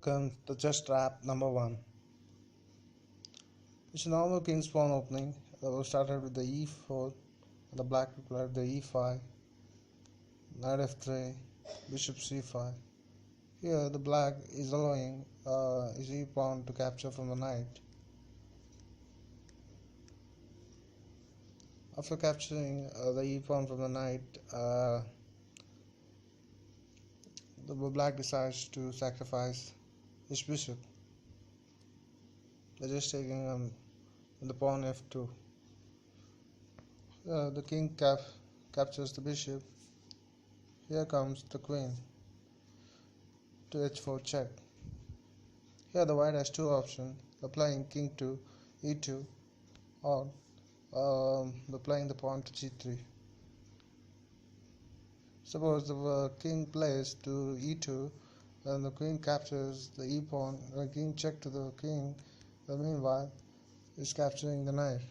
Comes the chess trap number 1. It's a normal king's pawn opening that was started with the e4, and the black required the e5, knight f3, bishop c5. Here the black is allowing his e pawn to capture from the knight. After capturing the e pawn from the knight, the black decides to sacrifice his bishop. They're just taking the pawn f2. The king captures the bishop. Here comes the queen to h4 check. Here the white has two options: the playing king to e2 or the playing the pawn to g3. Suppose the king plays to e2 and the queen captures the e pawn, the king check to the king, meanwhile is capturing the knight.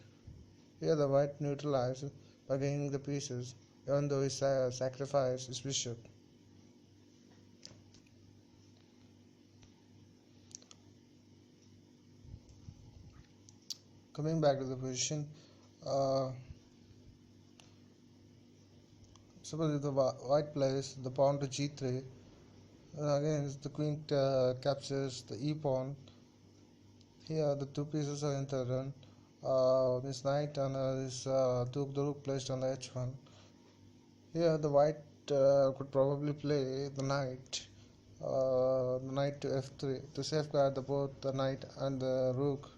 Here the white neutralizes by gaining the pieces, even though he sacrificed his bishop. Coming back to the position, suppose if the white plays the pawn to g3, again the queen captures the e pawn. Here the two pieces are entered. This knight and the rook placed on the h1. Here the white could probably play the knight to f3 to safeguard both the knight and the rook.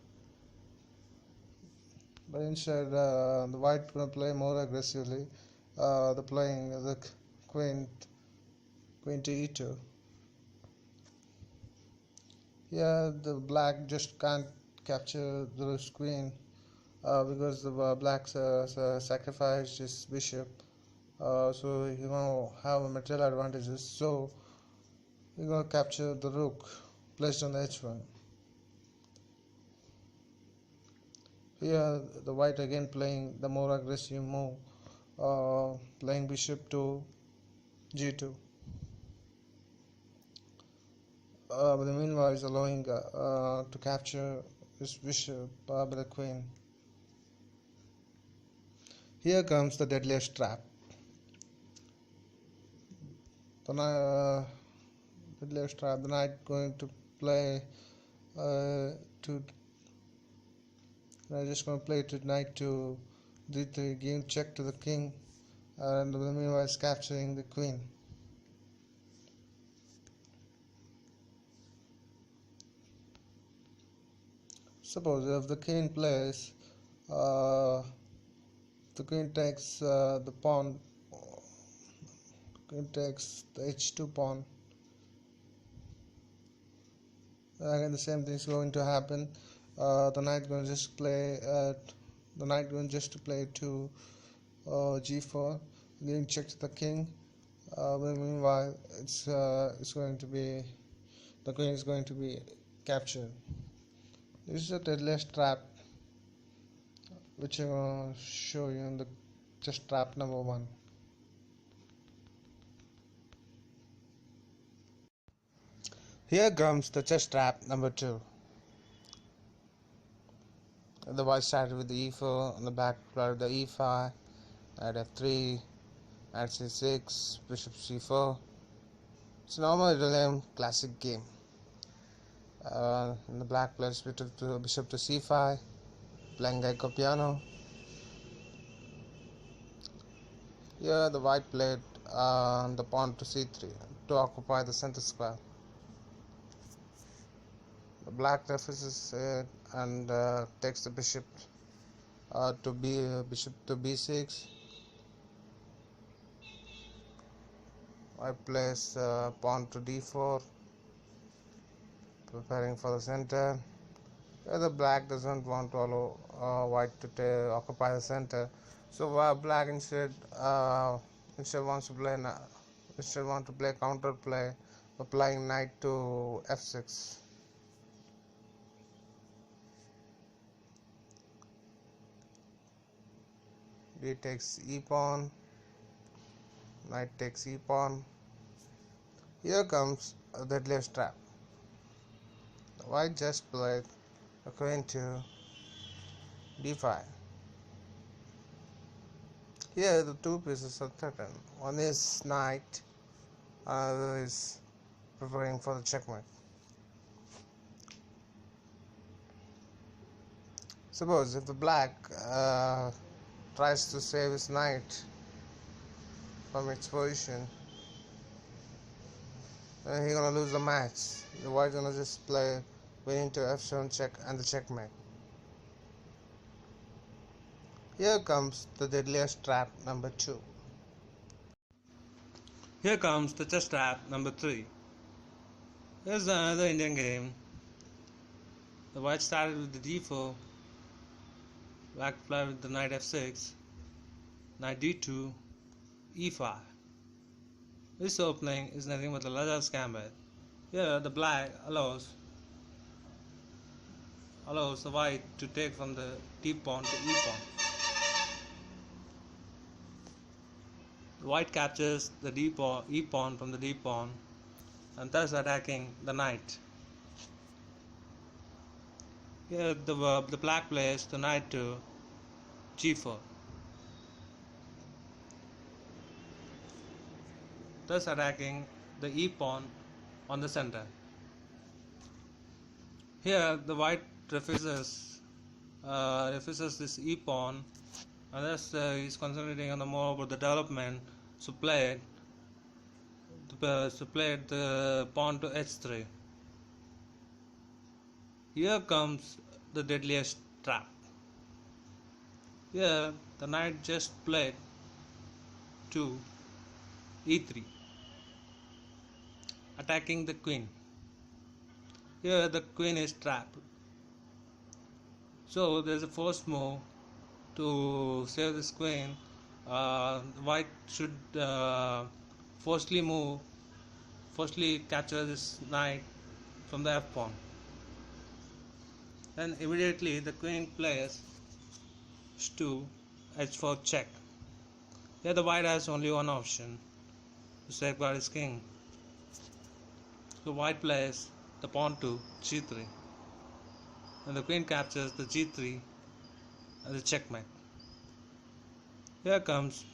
But instead, the white will play more aggressively. The playing the queen to e2. Here the black just can't capture the queen because the black sacrificed his bishop. So he will have material advantages. So we're going to capture the rook placed on the h1. Here the white again playing the more aggressive move, playing bishop to g2. But the meanwhile is allowing to capture his bishop by the queen. Here comes the deadliest trap. The deadliest trap. The knight going to play I'm just going to play to knight to d3, giving check to the king, and meanwhile is capturing the queen. Suppose if the king plays, the queen takes the pawn, queen takes the h2 pawn. Again, the same thing is going to happen. The knight going to just play. The knight going just to play to g4, giving check to the king. But meanwhile, it's going to be the queen is going to be captured. This is a deadliest trap, which I'm going to show you in the chess trap number 1. Here comes the chess trap number 2. The white started with the e4, on the black played the e5, knight f3, knight c6, bishop c4. It's a normal Italian classic game. And the black plays bishop to c5, playing Geico piano. Here the white played the pawn to c3 to occupy the center square. The black refuses it and takes the bishop to b6. White plays pawn to d4, preparing for the center. Here the black doesn't want to allow white to occupy the center, so black instead wants to play counter play, applying knight to f6. D takes e pawn, knight takes e pawn. Here comes a deadliest trap. White just played a queen to d5. Here the two pieces are threatened. One is knight, another is preparing for the checkmate. Suppose if the black tries to save his knight from its position, then he's gonna lose the match. The white gonna just play winning to f7 check and the checkmate. Here comes the deadliest trap number 2. Here comes the chess trap number 3. Here's another Indian game. The white started with the d4, black played with the knight f6, knight d2, e5. This opening is nothing but a Laza's gambit. Here the black allows the white to take from the d pawn to e pawn. The white captures the e pawn from the d pawn and thus attacking the knight. Here the black plays the knight to g4, thus attacking the e pawn on the center. Here the white refuses this e pawn, and thus he's concentrating on the more about the development. So played the pawn to h3. Here comes the deadliest trap. Here the knight just played to e3, attacking the queen. Here the queen is trapped. So there is a forced move to save this queen. White should forcefully capture this knight from the f pawn. Then immediately the queen plays to h4 check. Here the white has only one option to safeguard his king. So white plays the pawn to g3, and the queen captures the g3 and the checkmate. Here comes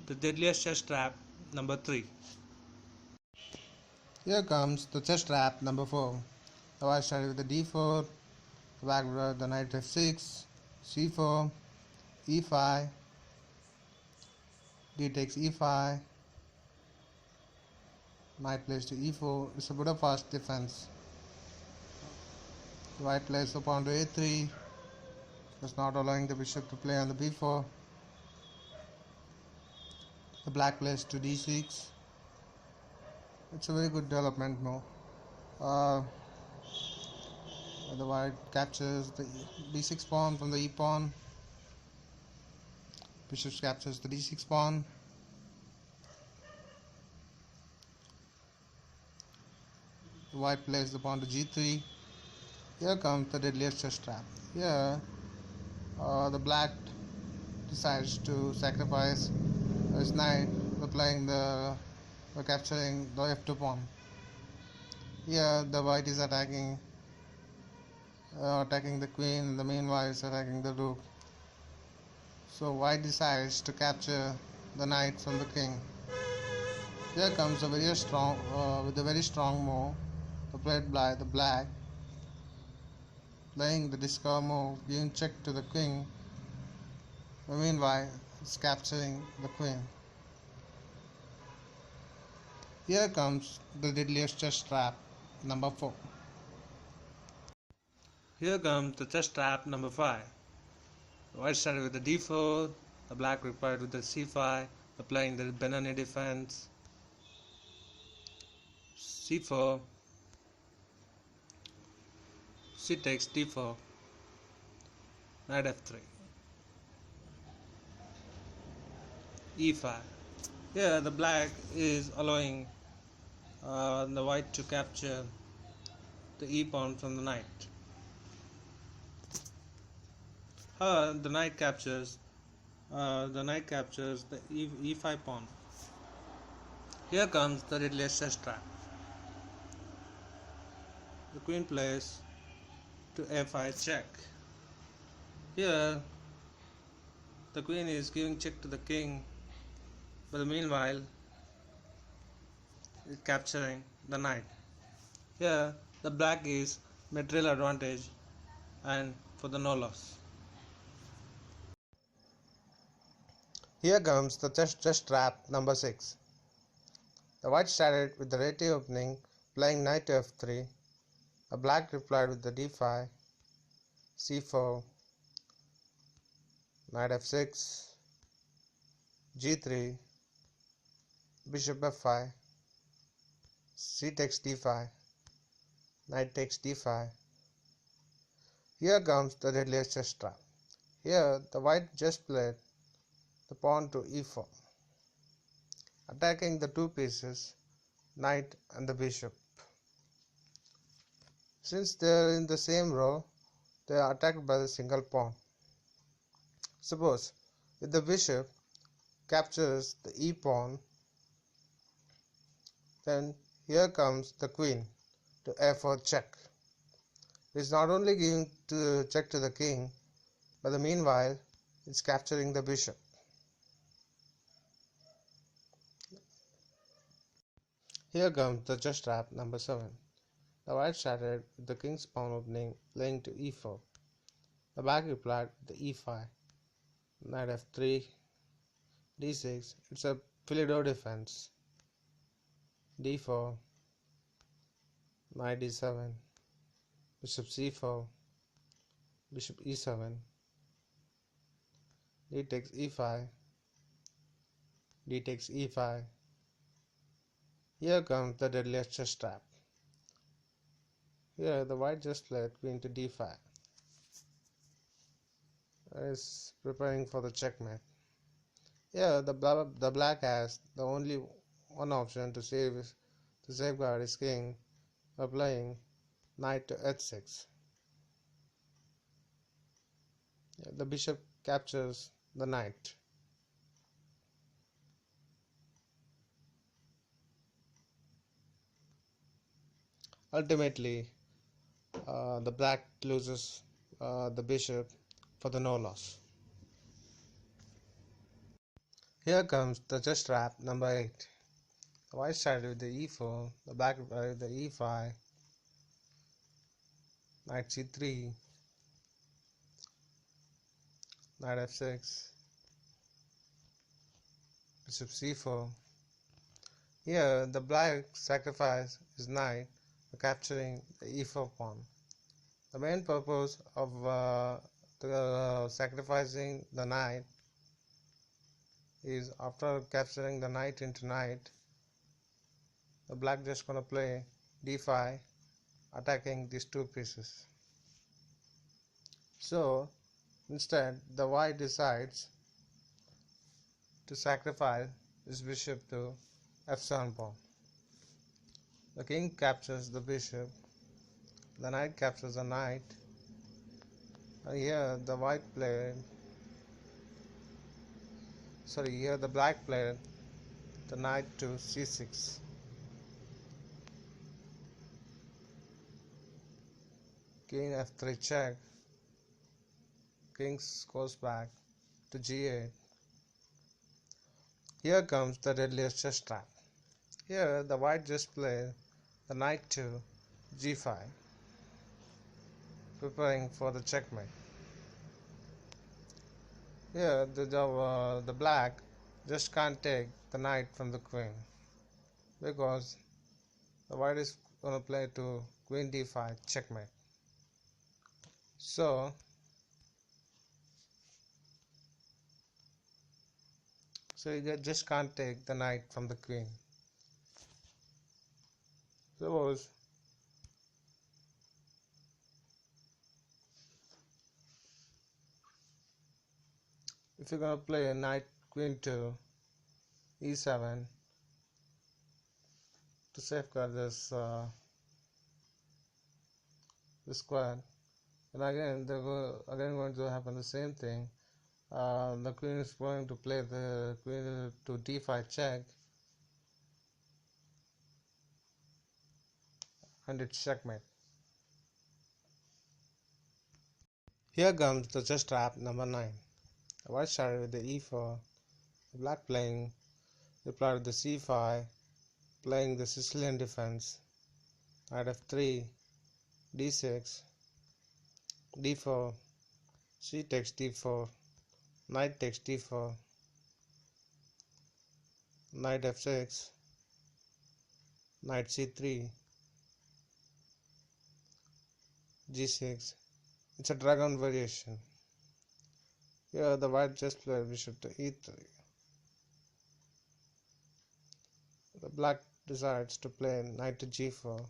the deadliest chess trap number 3. Here comes the chess trap number 4. The white started with the d4, the black with the knight f6, c4, e5, d takes e5, knight plays to e4. It's a bit of fast defense. The white plays the pawn to a3, thus not allowing the bishop to play on the b4. The black plays to d6. It's a very good development move. The white captures the d6 pawn from the e pawn. Bishop captures the d6 pawn. The white plays the pawn to g3. Here comes the deadliest chess trap. Here, the black decides to sacrifice his knight by capturing the f2 pawn. Here, the white is attacking the queen, and the meanwhile is attacking the rook. So white decides to capture the knight from the king. Here comes a very strong move played by the black, playing the discover move, giving check to the king. Meanwhile, it's capturing the queen. Here comes the deadliest chess trap number 4. Here comes the chess trap number 5. The white started with the d4, the black replied with the c5, applying the Benoni defense, c4, c takes d4, knight f3, e5. Here the black is allowing the white to capture the e pawn from the knight. The knight captures the e5 pawn. Here comes the deadliest chess trap. The queen plays to f5 check. Here the queen is giving check to the king, but meanwhile is capturing the knight. Here the black is material advantage and for the no loss. Here comes the chess trap number 6. The white started with the ready opening, playing knight to f3. The black replied with the d5, c4, knight f6, g3, bishop f5, c takes d5, knight takes d5. Here comes the deadliest chess trap. Here the white just played the pawn to e4, attacking the two pieces, knight and the bishop. Since they are in the same row, they are attacked by the single pawn. Suppose if the bishop captures the e pawn, then here comes the queen to f4 check. It is not only giving to check to the king, but meanwhile it's capturing the bishop. Here comes the chess trap number 7. The white started with the king's pawn opening, playing to e4. The black replied with the e5, knight f3, d6. It's a Philidor defense. d4, knight d7, bishop c4, bishop e7, d takes e5, d takes e5. Here comes the deadliest chess trap. Here the white just played queen to d5. Is preparing for the checkmate. Here the black has the only one option to safeguard his king by playing knight to h6. The bishop captures the knight. Ultimately, the black loses the bishop for the no loss. Here comes the chess trap number 8. The white started with the e4, the black with the e5, knight c3, knight f6, bishop c4. Here the black sacrifices his knight for capturing the e4 pawn. The main purpose of sacrificing the knight is after capturing the knight into knight, the black just gonna play d5, attacking these two pieces. So instead the white decides to sacrifice his bishop to f7 pawn. The king captures the bishop, the knight captures the knight, and here the black played the knight to c6. King f3 check, king goes back to g8. Here comes the deadliest chess trap. Here the white just played the knight to g5, preparing for the checkmate. Here the black just can't take the knight from the queen because the white is going to play to queen d5 checkmate. So you just can't take the knight from the queen. Suppose if you're going to play a knight queen to e7 to safeguard this square, and again they're again going to happen the same thing. The queen is going to play the queen to d5 check, and it's checkmate. Here comes the chess trap number 9. The white started with the e4, the black playing reply to the c5, playing the Sicilian defense, knight f3, d6, d4, c takes d4, knight takes d4, knight f6, knight c3, g6. It's a dragon variation. Here the white just played bishop to e3. The black decides to play knight to g4,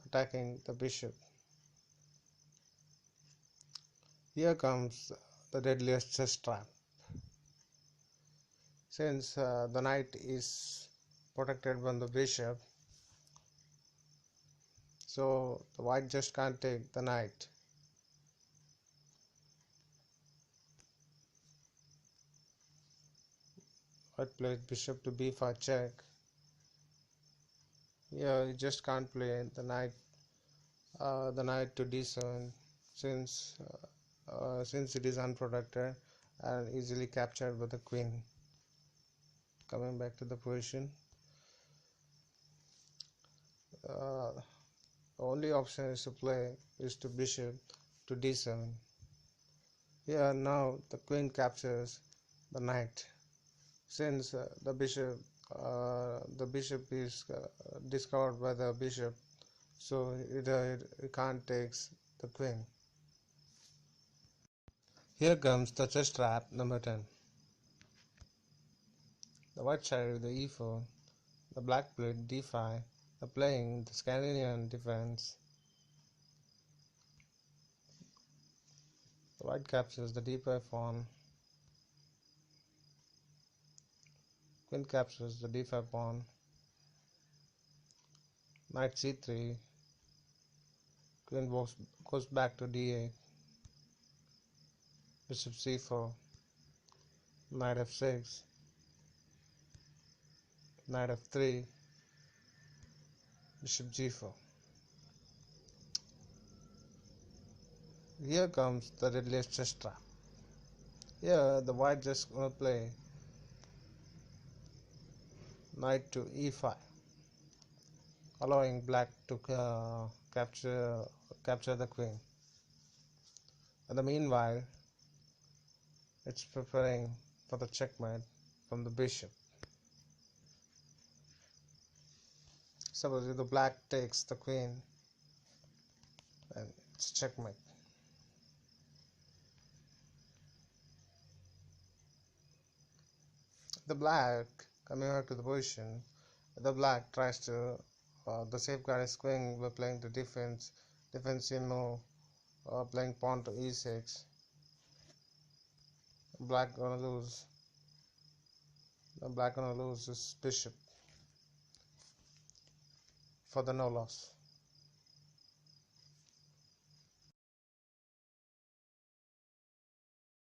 attacking the bishop. Here comes the deadliest chess trap. Since the knight is protected by the bishop, so the white just can't take the knight. White plays bishop to b5 check. Here you just can't play the knight to d7 since it is unprotected and easily captured by the queen. Coming back to the position, the only option is to play to bishop to d7. Here now the queen captures the knight. Since the bishop is discovered by the bishop, so it can't take the queen. Here comes the chess trap number 10. The white side with the e4, the black played d5, the playing the Scandinavian defense. The white captures the d5 pawn. Queen captures the d5 pawn. Knight c3. Queen goes back to d8. Bishop c4. Knight f6. Knight f3. Bishop g4. Here comes the deadliest chess trap. Here the white just gonna play knight to e5, allowing black to capture the queen. In the meanwhile, it's preparing for the checkmate from the bishop. Suppose if the black takes the queen, then it's checkmate. The black, coming back to the position, the black tries to the safeguard his queen by playing the defensive move, playing pawn to e6. Black gonna lose. The black gonna lose his bishop for the no loss.